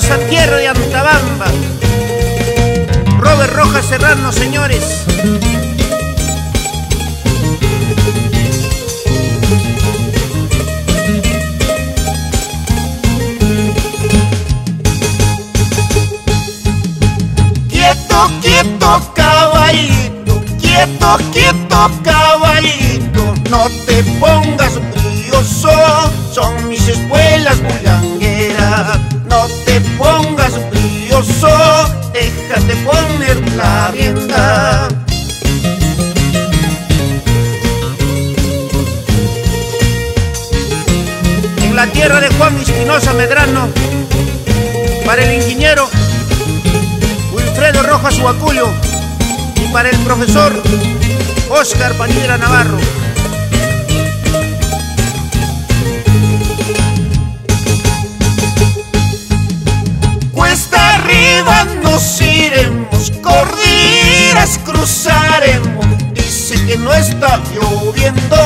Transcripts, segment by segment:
hermosa tierra de Antabamba. Robert Rojas Serrano, señores. Quieto, quieto, caballito, quieto, quieto, caballito, no te pongas brioso, son mis espuelas bullangueras. No te pongas brioso, déjate poner la rienda. En la tierra de Juan Espinosa Medrano, para el ingeniero Wilfredo Rojas Huaculio y para el profesor Oscar Panidra Navarro. Cuesta arriba nos iremos, cordilleras cruzaremos. Dice que no está lloviendo,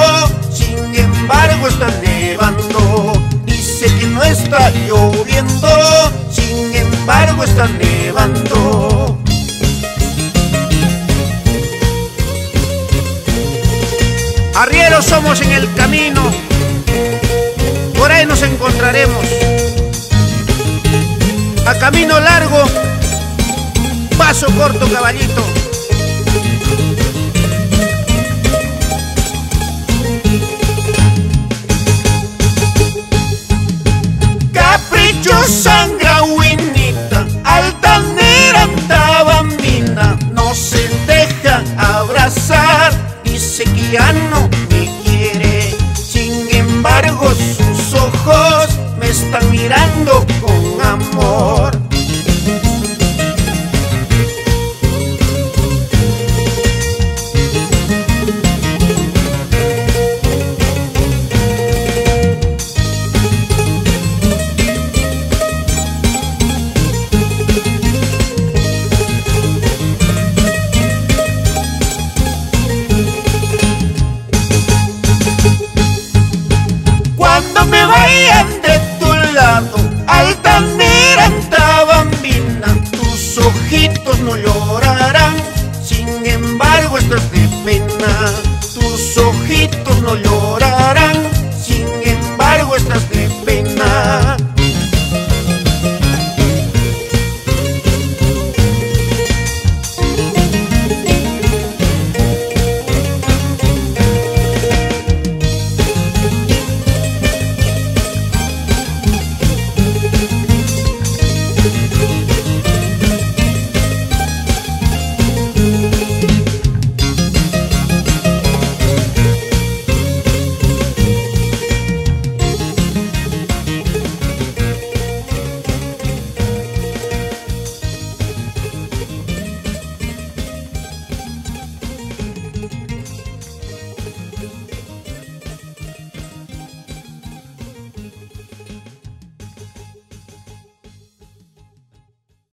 sin embargo está nevando. Dice que no está lloviendo, sin embargo está nevando. Arrieros somos en el camino, por ahí nos encontraremos. A camino largo, paso corto, caballito. Caprichosa Angrauinita, altanera Antabambina, no se deja abrazar, dice que ya no me quiere. Sin embargo sus ojos me están mirando con amor. Cuando me vayan de tu lado, altanera Antabambina, tus ojitos no llorarán, sin embargo estás de pena. Tus ojitos no llorarán,